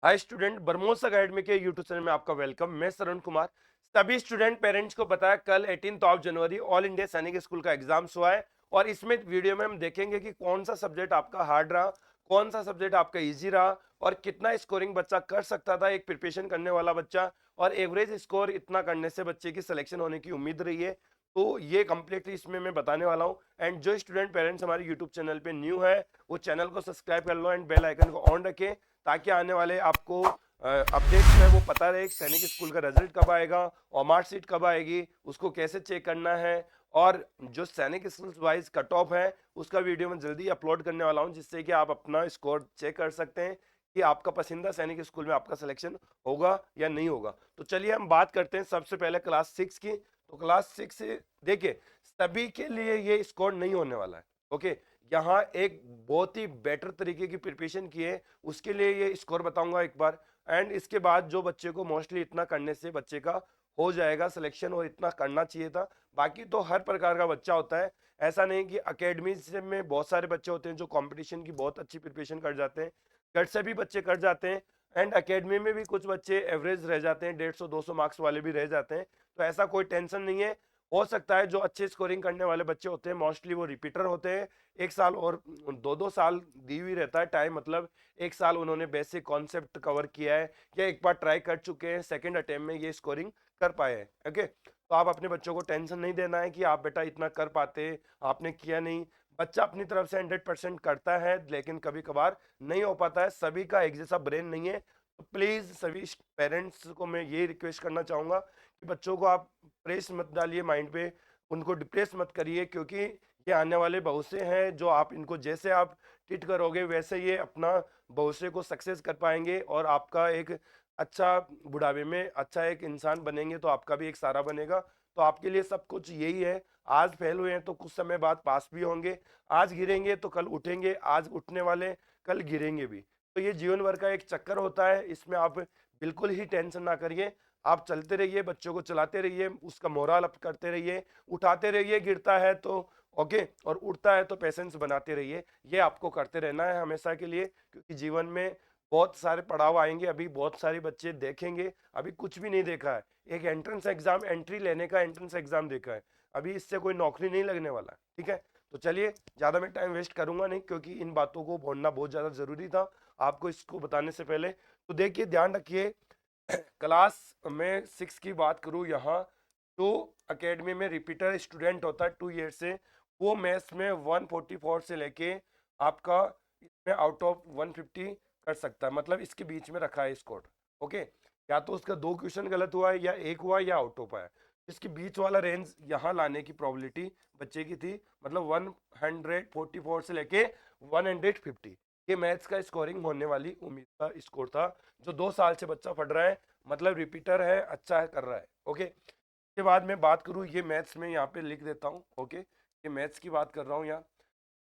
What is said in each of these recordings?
Hi student, BrahMos academy के YouTube channel में आपका वेलकम। मैं सरण कुमार। सभी स्टूडेंट पेरेंट्स को पता है कल 18 जनवरी ऑल इंडिया सैनिक स्कूल का एग्जाम्स हुआ है और इसमें वीडियो में हम देखेंगे कि कौन सा सब्जेक्ट आपका हार्ड रहा, कौन सा सब्जेक्ट आपका इजी रहा और कितना स्कोरिंग बच्चा कर सकता था, एक प्रिपरेशन करने वाला बच्चा, और एवरेज स्कोर इतना करने से बच्चे की सिलेक्शन होने की उम्मीद रही है। तो ये कंप्लीटली इसमें मैं बताने वाला हूँ। एंड जो स्टूडेंट पेरेंट्स हमारे यूट्यूब चैनल पे न्यू है वो चैनल को सब्सक्राइब कर लो एंड बेल आइकन को ऑन रखें ताकि आने वाले आपको अपडेट्स में वो पता रहे सैनिक स्कूल का रिजल्ट कब आएगा और मार्कशीट कब आएगी, उसको कैसे चेक करना है, और जो सैनिक स्कूल वाइज कट ऑफ है उसका वीडियो मैं जल्दी अपलोड करने वाला हूं जिससे कि आप अपना स्कोर चेक कर सकते हैं कि आपका पसंदीदा सैनिक स्कूल में आपका सिलेक्शन होगा या नहीं होगा। तो चलिए हम बात करते हैं सबसे पहले क्लास 6 की। तो क्लास 6 से देखिए, सभी के लिए ये स्कोर नहीं होने वाला है। ओके, यहाँ एक बहुत ही बेटर तरीके की प्रिपरेशन की है, उसके लिए ये स्कोर बताऊंगा एक बार। एंड इसके बाद जो बच्चे को मोस्टली इतना करने से बच्चे का हो जाएगा सिलेक्शन और इतना करना चाहिए था। बाकी तो हर प्रकार का बच्चा होता है, ऐसा नहीं कि अकेडमी में बहुत सारे बच्चे होते हैं जो कंपटीशन की बहुत अच्छी प्रिपरेशन कर जाते हैं, कट से भी बच्चे कर जाते हैं। एंड अकेडमी में भी कुछ बच्चे एवरेज रह जाते हैं, 150-200 मार्क्स वाले भी रह जाते हैं। तो ऐसा कोई टेंशन नहीं है। हो सकता है जो अच्छे स्कोरिंग करने वाले बच्चे होते हैं मोस्टली वो रिपीटर होते हैं। एक साल और 2-2 साल दी हुई रहता है टाइम, मतलब एक साल उन्होंने बेसिक कॉन्सेप्ट कवर किया है या एक बार ट्राई कर चुके हैं, सेकंड अटेम्प्ट में ये स्कोरिंग कर पाए हैं। ओके, तो आप अपने बच्चों को टेंशन नहीं देना है कि आप बेटा इतना कर पाते, आपने किया नहीं। बच्चा अपनी तरफ से 100% करता है लेकिन कभी कभार नहीं हो पाता है, सभी का एक जैसा ब्रेन नहीं है। तो प्लीज सभी पेरेंट्स को मैं ये रिक्वेस्ट करना चाहूंगा कि बच्चों को आप प्रेस मत डालिए माइंड पे, उनको डिप्रेस मत करिए, क्योंकि ये आने वाले भविष्य हैं जो आप इनको जैसे आप ट्रीट करोगे वैसे ये अपना भविष्य को सक्सेस कर पाएंगे और आपका एक अच्छा बुढ़ापे में अच्छा एक इंसान बनेंगे तो आपका भी एक सहारा बनेगा। तो आपके लिए सब कुछ यही है। आज फेल हुए हैं तो कुछ समय बाद पास भी होंगे, आज गिरेंगे तो कल उठेंगे, आज उठने वाले कल गिरेंगे भी। तो ये जीवन भर का एक चक्कर होता है, इसमें आप बिल्कुल ही टेंशन ना करिए। आप चलते रहिए, बच्चों को चलाते रहिए, उसका मोरल अप करते रहिए, उठाते रहिए, गिरता है तो ओके और उड़ता है तो पेशेंस बनाते रहिए। ये आपको करते रहना है हमेशा के लिए, क्योंकि जीवन में बहुत सारे पड़ाव आएंगे, अभी बहुत सारे बच्चे देखेंगे, अभी कुछ भी नहीं देखा है। एक एंट्रेंस एग्जाम, एंट्री लेने का एंट्रेंस एग्जाम देखा है, अभी इससे कोई नौकरी नहीं लगने वाला है। ठीक है, तो चलिए ज़्यादा मैं टाइम वेस्ट करूंगा नहीं, क्योंकि इन बातों को बोलना बहुत ज़्यादा ज़रूरी था आपको इसको बताने से पहले। तो देखिए, ध्यान रखिए, क्लास में 6 की बात करूँ यहाँ, तो एकेडमी में रिपीटर स्टूडेंट होता है 2 ईयर से, वो मैथ्स में 144 से लेके आपका इसमें आउट ऑफ 150 कर सकता है, मतलब इसके बीच में रखा है स्कोर। ओके, या तो उसका 2 क्वेश्चन गलत हुआ है या एक हुआ या आउट ऑफ है, इसके बीच वाला रेंज यहाँ लाने की प्रोबेबिलिटी बच्चे की थी, मतलब 144 से लेके 150। ये मैथ्स का स्कोरिंग होने वाली उम्मीद का स्कोर था। जो 2 साल से बच्चा पढ़ रहा है, मतलब रिपीटर है, अच्छा है, कर रहा है। ओके, के बाद मैं बात करूँ, ये मैथ्स में यहाँ पे लिख देता हूँ। ओके, ये मैथ्स की बात कर रहा हूँ यहाँ।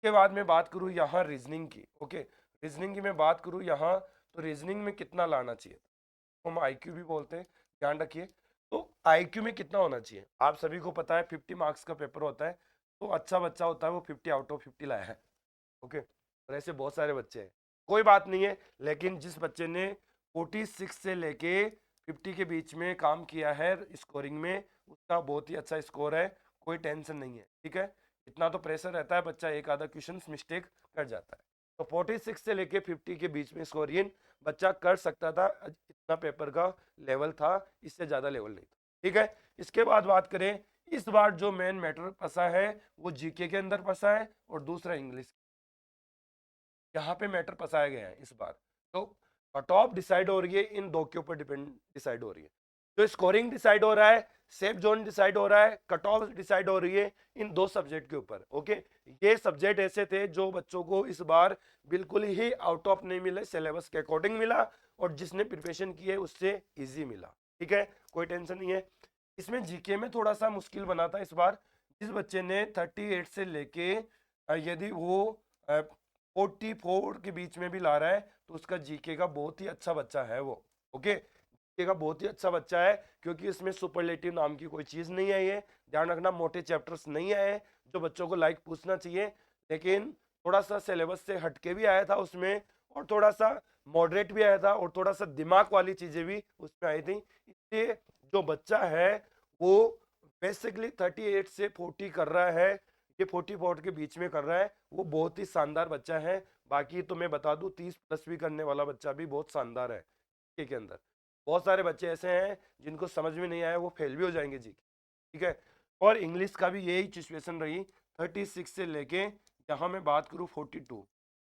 के बाद मैं बात करूँ यहाँ रीजनिंग की। ओके, रीजनिंग की मैं बात करूँ यहाँ, तो रीजनिंग में कितना लाना चाहिए, तो हम आईक्यू भी बोलते हैं, ध्यान रखिए। तो आईक्यू में कितना होना चाहिए, आप सभी को पता है 50 मार्क्स का पेपर होता है, तो अच्छा बच्चा होता है वो 50 आउट ऑफ 50 लाया है। ओके, और ऐसे बहुत सारे बच्चे हैं, कोई बात नहीं है, लेकिन जिस बच्चे ने 46 से लेके 50 के बीच में काम किया है स्कोरिंग में, उसका बहुत ही अच्छा स्कोर है, कोई टेंशन नहीं है। ठीक है, इतना तो प्रेशर रहता है, बच्चा एक आधा क्वेश्चन मिस्टेक कर जाता है। तो 46 से लेके 50 के बीच में स्कोरिंग बच्चा कर सकता था, इतना पेपर का लेवल था, इससे ज़्यादा लेवल नहीं था। ठीक है, इसके बाद बात करें, इस बार जो मेन मैटर फंसा है वो जीके के अंदर फंसा है और दूसरा इंग्लिश, यहाँ पे मैटर फंसाया गया है इस बार। तो कट ऑफ डिसाइड हो रही है इन दो के ऊपर, डिपेंड डिसाइड हो रही है। तो स्कोरिंग डिसाइड हो रहा है, सेफ जोन डिसाइड हो रहा है, कट ऑफ डिसाइड हो रही है इन दो सब्जेक्ट के ऊपर। ओके, ये सब्जेक्ट ऐसे थे जो बच्चों को इस बार बिल्कुल ही आउट ऑफ नहीं मिले, सिलेबस के अकॉर्डिंग मिला, और जिसने प्रिपरेशन की है उससे इजी मिला। ठीक है, कोई टेंशन नहीं है। इसमें जीके में थोड़ा सा मुश्किल बना था इस बार, जिस बच्चे ने 38 से लेके यदि वो 44 के बीच में भी ला रहा है तो उसका जीके का बहुत ही अच्छा बच्चा है वो। ओके, जीके का बहुत ही अच्छा बच्चा है, क्योंकि इसमें सुपरलेटिव नाम की कोई चीज़ नहीं आई है। ध्यान रखना, मोटे चैप्टर्स नहीं आए हैं जो बच्चों को लाइक पूछना चाहिए, लेकिन थोड़ा सा सिलेबस से हटके भी आया था उसमें, और थोड़ा सा मॉडरेट भी आया था और थोड़ा सा दिमाग वाली चीजें भी उसमें आई थी। इसलिए जो बच्चा है वो बेसिकली 38 से 40 कर रहा है, ये 44 के बीच में कर रहा है, वो बहुत ही शानदार बच्चा है। बाकी तो मैं बता दूं 30 प्लस भी करने वाला बच्चा भी बहुत शानदार है के अंदर। बहुत सारे बच्चे ऐसे हैं जिनको समझ में नहीं आया, वो फेल भी हो जाएंगे जी, ठीक है। और इंग्लिश का भी यही सिचुएशन रही, 36 से लेके यहाँ मैं बात करूँ 42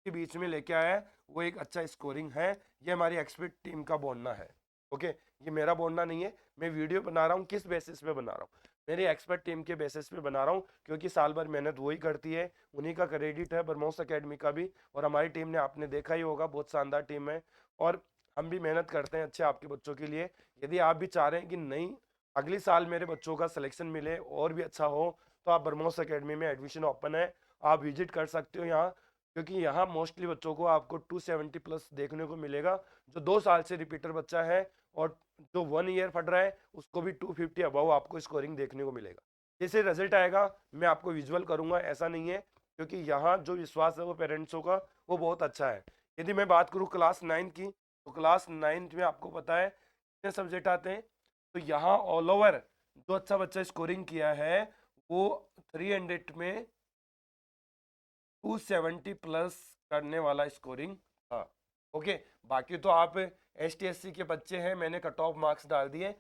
के बीच में लेके आया है, वो एक अच्छा स्कोरिंग है। ये हमारी एक्सपर्ट टीम का बोलना है, ओके। ये मेरा बोलना नहीं है, मैं वीडियो बना रहा हूँ किस बेसिस पे बना रहा हूँ, मेरी एक्सपर्ट टीम के बेसिस पे बना रहा हूँ, क्योंकि साल भर मेहनत वही करती है, उन्हीं का क्रेडिट है ब्रह्मोस एकेडमी का भी। और हमारी टीम ने आपने देखा ही होगा, बहुत शानदार टीम है, और हम भी मेहनत करते हैं अच्छे आपके बच्चों के लिए। यदि आप भी चाह रहे हैं कि नहीं अगले साल मेरे बच्चों का सिलेक्शन मिले और भी अच्छा हो, तो आप ब्रह्मोस एकेडमी में एडमिशन ओपन है, आप विजिट कर सकते हो यहाँ। क्योंकि यहाँ मोस्टली बच्चों को आपको 270 प्लस देखने को मिलेगा, जो 2 साल से रिपीटर बच्चा है, और जो 1 ईयर पढ़ रहा है उसको भी 250 अबव आपको स्कोरिंग देखने को मिलेगा। जैसे रिजल्ट आएगा मैं आपको विजुअल करूंगा, ऐसा नहीं है, क्योंकि यहाँ जो विश्वास है वो पेरेंट्सों का वो बहुत अच्छा है। यदि मैं बात करूँ क्लास 9 की, तो क्लास 9 में आपको पता है कितने सब्जेक्ट आते हैं, तो यहाँ ऑल ओवर जो अच्छा बच्चा स्कोरिंग किया है वो 300 में 270 प्लस करने वाला स्कोरिंग था, ओके। बाकी तो आप एस टी एस सी के बच्चे हैं, मैंने कट ऑफ मार्क्स डाल दिए,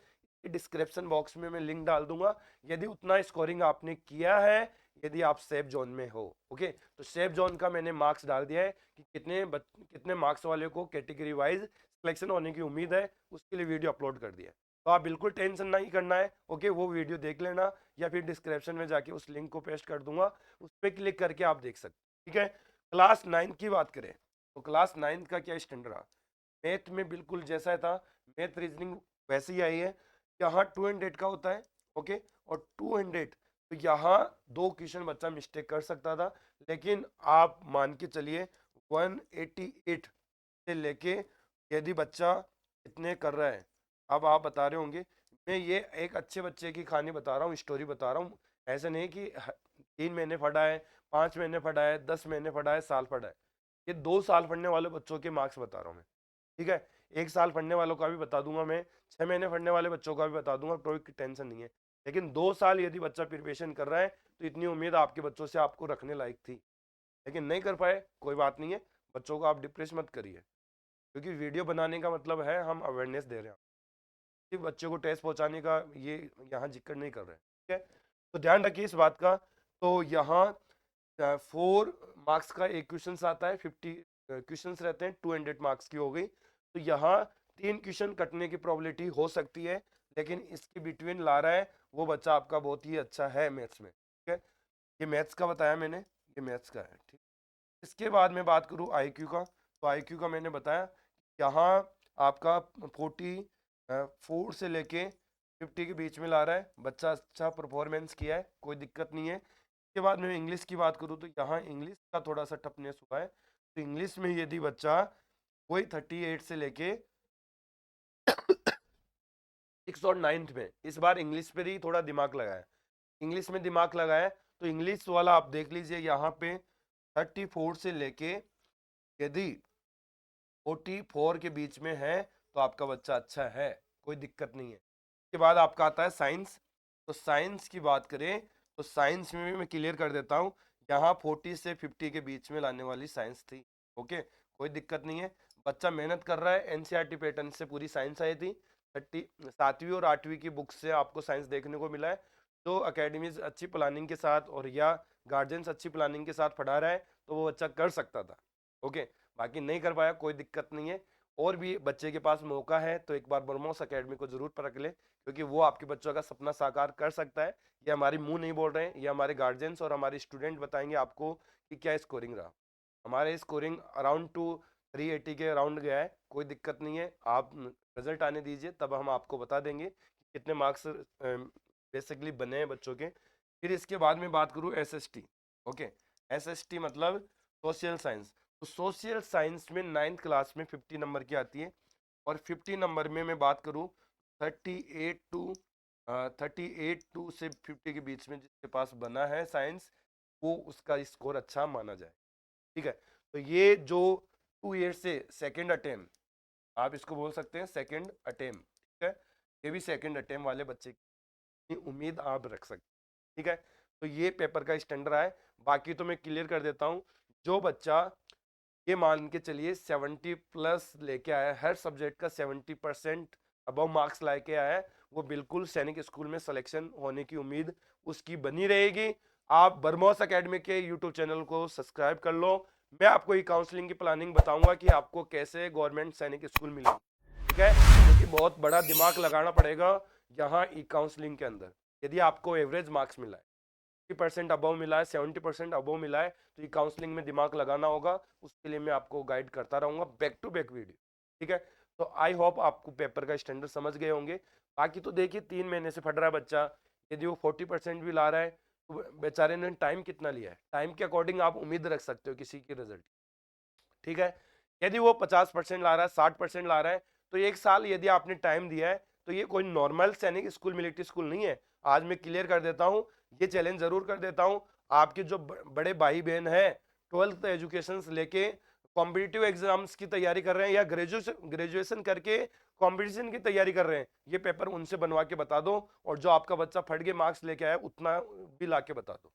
डिस्क्रिप्शन बॉक्स में मैं लिंक डाल दूंगा। यदि उतना स्कोरिंग आपने किया है, यदि आप सेफ जोन में हो, ओके, तो सेफ जोन का मैंने मार्क्स डाल दिया है कि कितने मार्क्स वाले को कैटेगरी वाइज सिलेक्शन होने की उम्मीद है, उसके लिए वीडियो अपलोड कर दिया है। तो आप बिल्कुल टेंशन नहीं करना है, ओके, वो वीडियो देख लेना, या फिर डिस्क्रिप्शन में जाके उस लिंक को पेस्ट कर दूंगा, उस पर क्लिक करके आप देख सकते, ठीक है। क्लास 9 की बात करें, तो क्लास 9 का क्या स्टैंडर्ड रहा, मैथ में बिल्कुल जैसा था, मैथ रीजनिंग वैसे ही आई है। यहाँ 200 का होता है, ओके, और 200 तो यहाँ 2 क्वेश्चन बच्चा मिस्टेक कर सकता था, लेकिन आप मान के चलिए 188 से लेके यदि बच्चा इतने कर रहा है, अब आप बता रहे होंगे, मैं ये एक अच्छे बच्चे की कहानी बता रहा हूँ, स्टोरी बता रहा हूँ, ऐसे नहीं कि 3 महीने पढ़ा है, 5 महीने पढ़ा है, 10 महीने पढ़ा है, साल पढ़ा है। ये 2 साल पढ़ने वाले बच्चों के मार्क्स बता रहा हूँ मैं, ठीक है। 1 साल पढ़ने वालों का भी बता दूंगा मैं, 6 महीने पढ़ने वाले बच्चों का भी बता दूंगा, कोई टेंशन नहीं है। लेकिन 2 साल यदि बच्चा प्रिपरेशन कर रहा है, तो इतनी उम्मीद आपके बच्चों से आपको रखने लायक थी, लेकिन नहीं कर पाए, कोई बात नहीं है, बच्चों को आप डिप्रेस मत करिए, क्योंकि वीडियो बनाने का मतलब है हम अवेयरनेस दे रहे हैं, सिर्फ बच्चों को टेस्ट पहुंचाने का ये यहाँ जिक्र नहीं कर रहे हैं, ठीक है। तो ध्यान रखिए इस बात का। तो यहाँ 4 मार्क्स का एक क्वेश्चन आता है, 50 क्वेश्चन रहते हैं, 200 मार्क्स की हो गई। तो यहाँ 3 क्वेश्चन कटने की प्रोबेबिलिटी हो सकती है, लेकिन इसके बिटवीन ला रहा है वो बच्चा आपका बहुत ही अच्छा है मैथ्स में, ठीक है। ये मैथ्स का बताया मैंने, ये मैथ्स का है, ठीक। इसके बाद मैं बात करूँ आईक्यू का, तो आईक्यू का मैंने बताया यहाँ आपका 44 से लेके 50 के बीच में ला रहा है, बच्चा अच्छा परफॉर्मेंस किया है, कोई दिक्कत नहीं है। इसके बाद मैं इंग्लिश की बात करूँ, तो यहाँ इंग्लिश का थोड़ा सा टफनेस हुआ है, तो इंग्लिश में यदि बच्चा कोई 38 से लेके 6 और 9th में, इस बार इंग्लिश पर ही थोड़ा दिमाग लगाया, इंग्लिश में दिमाग लगाया, तो इंग्लिश वाला आप देख लीजिए यहाँ पे 34 से लेके यदि 44 के बीच में है, तो आपका बच्चा अच्छा है, कोई दिक्कत नहीं है। उसके बाद आपका आता है साइंस, तो साइंस की बात करें, तो साइंस में भी मैं क्लियर कर देता हूँ, यहाँ 40 से 50 के बीच में लाने वाली साइंस थी, ओके, कोई दिक्कत नहीं है, बच्चा मेहनत कर रहा है, एनसीईआरटी पैटर्न से पूरी साइंस आई थी, 7वीं और 8वीं की बुक से आपको साइंस देखने को मिला है। तो अकेडमीज अच्छी प्लानिंग के साथ और या गार्जियंस अच्छी प्लानिंग के साथ पढ़ा रहा है, तो वो बच्चा कर सकता था, ओके। बाकी नहीं कर पाया, कोई दिक्कत नहीं है, और भी बच्चे के पास मौका है, तो एक बार ब्रह्मोस एकेडमी को जरूर परख ले, क्योंकि वो आपके बच्चों का सपना साकार कर सकता है। ये हमारी मुंह नहीं बोल रहे हैं, ये हमारे गार्जियंस और हमारे स्टूडेंट बताएंगे आपको कि क्या स्कोरिंग रहा। हमारे स्कोरिंग अराउंड टू 380 के अराउंड गया है, कोई दिक्कत नहीं है, आप रिजल्ट आने दीजिए, तब हम आपको बता देंगे कि कितने मार्क्स बेसिकली बने हैं बच्चों के। फिर इसके बाद में बात करूँ एसएसटी, ओके, एसएसटी मतलब सोशल साइंस, तो सोशल साइंस में 9th क्लास में 50 नंबर की आती है, और 50 नंबर में मैं बात करूँ 38 टू 38 से 50 के बीच में जिसके पास बना है साइंस, वो उसका स्कोर अच्छा माना जाए, ठीक है। तो ये जो 2 ईयर से सेकंड अटेम्प्ट, आप इसको बोल सकते हैं सेकंड अटेम्प्ट, ठीक है। ये भी सेकंड अटेम्प्ट वाले बच्चे की उम्मीद आप रख सकते हैं, ठीक है। तो ये पेपर का स्टैंडर्ड है। बाकी तो मैं क्लियर कर देता हूँ, जो बच्चा ये मान के चलिए 70 प्लस लेके आया, हर सब्जेक्ट का 70% अबव मार्क्स लेके आया है, वो बिल्कुल सैनिक स्कूल में सिलेक्शन होने की उम्मीद उसकी बनी रहेगी। आप बरमोस एकेडमी के यूट्यूब चैनल को सब्सक्राइब कर लो। मैं आपको ये काउंसलिंग की प्लानिंग बताऊंगा कि आपको कैसे गवर्नमेंट सैनिक स्कूल मिलेगी, ठीक है। क्योंकि बहुत बड़ा दिमाग लगाना पड़ेगा यहाँ ई काउंसलिंग के अंदर। यदि आपको एवरेज मार्क्स मिला है, 50% अबव मिला है, 70% अबव मिला है, तो ये काउंसलिंग में दिमाग लगाना होगा। उसके लिए मैं आपको गाइड करता रहूंगा, बैक टू बैक वीडियो, ठीक है। तो आई होप आपको पेपर का स्टैंडर्ड समझ गए होंगे। बाकी तो देखिए 3 महीने से पढ़ रहा है बच्चा, यदि वो 40% भी ला रहा है तो बेचारे ने टाइम कितना लिया है, टाइम के अकॉर्डिंग आप उम्मीद रख सकते हो किसी की रिजल्ट, ठीक है। यदि वो 50% ला रहा है, 60% ला रहा है, तो 1 साल यदि आपने टाइम दिया है, तो ये कोई नॉर्मल सैनिक स्कूल मिलिट्री स्कूल नहीं है। आज मैं क्लियर कर देता हूँ, ये चैलेंज जरूर कर देता हूँ। आपके जो बड़े भाई बहन है 12th एजुकेशन लेके कॉम्पिटिटिव एग्जाम्स की तैयारी कर रहे हैं, या ग्रेजुएशन करके कंपटीशन की तैयारी कर रहे हैं, ये पेपर उनसे बनवा के बता दो। और जो आपका बच्चा फट के मार्क्स लेके आया उतना भी ला के बता दो।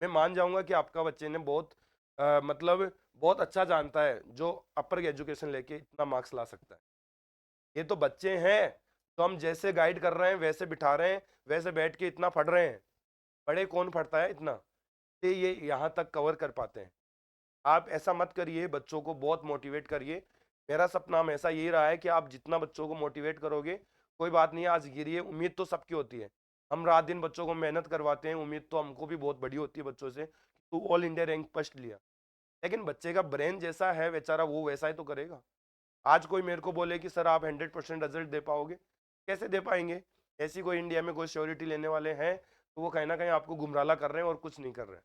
मैं मान जाऊंगा कि आपका बच्चे ने बहुत मतलब बहुत अच्छा जानता है, जो अपर एजुकेशन लेके इतना मार्क्स ला सकता है। ये तो बच्चे हैं, तो हम जैसे गाइड कर रहे हैं वैसे बिठा रहे हैं, वैसे बैठ के इतना पढ़ रहे हैं। बड़े कौन पढ़ता है इतना, तो ये यहाँ तक कवर कर पाते हैं। आप ऐसा मत करिए, बच्चों को बहुत मोटिवेट करिए। मेरा सपना हमेशा यही रहा है कि आप जितना बच्चों को मोटिवेट करोगे, कोई बात नहीं, आज गिरिए, उम्मीद तो सबकी होती है। हम रात दिन बच्चों को मेहनत करवाते हैं, उम्मीद तो हमको भी बहुत बड़ी होती है बच्चों से, तू ऑल इंडिया रैंक फर्स्ट लिया। लेकिन बच्चे का ब्रेन जैसा है बेचारा, वो वैसा ही तो करेगा। आज कोई मेरे को बोले कि सर आप 100% रिजल्ट दे पाओगे, कैसे दे पाएंगे। ऐसी कोई इंडिया में कोई श्योरिटी लेने वाले हैं, तो वो कहीं ना कहीं आपको गुमराह कर रहे हैं और कुछ नहीं कर रहे हैं।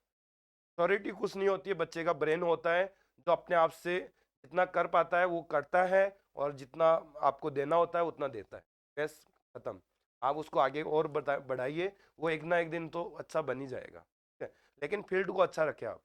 श्योरिटी कुछ नहीं होती है, बच्चे का ब्रेन होता है जो अपने आप से जितना कर पाता है वो करता है, और जितना आपको देना होता है उतना देता है, बस खत्म। आप उसको आगे और बढ़ाइए, वो एक ना एक दिन तो अच्छा बन ही जाएगा, ठीक है। लेकिन फील्ड को अच्छा रखे आप,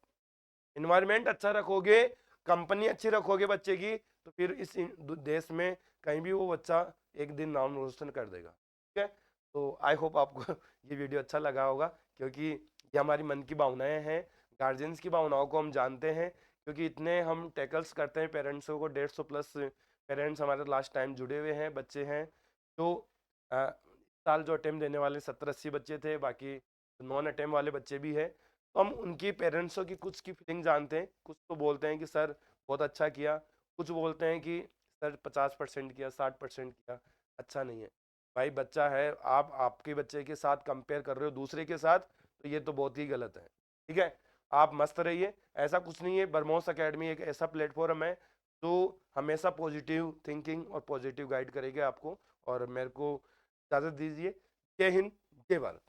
इन्वायरमेंट अच्छा रखोगे, कंपनी अच्छी रखोगे बच्चे की, तो फिर इस देश में कहीं भी वो बच्चा एक दिन नाम रोशन कर देगा, ठीक है। तो आई होप आपको ये वीडियो अच्छा लगा होगा, क्योंकि ये हमारी मन की भावनाएं हैं, गार्जियंस की भावनाओं को हम जानते हैं। क्योंकि इतने हम टैकल्स करते हैं पेरेंट्सों को, 150 प्लस पेरेंट्स हमारे लास्ट टाइम जुड़े हुए हैं, बच्चे हैं। तो साल जो अटेम्प्ट देने वाले 70-80 बच्चे थे, बाकी नॉन अटेम्प्ट वाले बच्चे भी है। तो हम उनकी पेरेंट्सों की कुछ की फीलिंग जानते हैं। कुछ तो बोलते हैं कि सर बहुत अच्छा किया, कुछ बोलते हैं कि सर 50% किया, 60% किया, अच्छा नहीं है। भाई बच्चा है, आप आपके बच्चे के साथ कंपेयर कर रहे हो दूसरे के साथ, तो ये तो बहुत ही गलत है, ठीक है। आप मस्त रहिए, ऐसा कुछ नहीं है। बरमोस एकेडमी एक ऐसा प्लेटफॉर्म है जो हमेशा पॉजिटिव थिंकिंग और पॉजिटिव गाइड करेगा आपको। और मेरे को इजाज़त दीजिए। जय हिंद, जय भारत।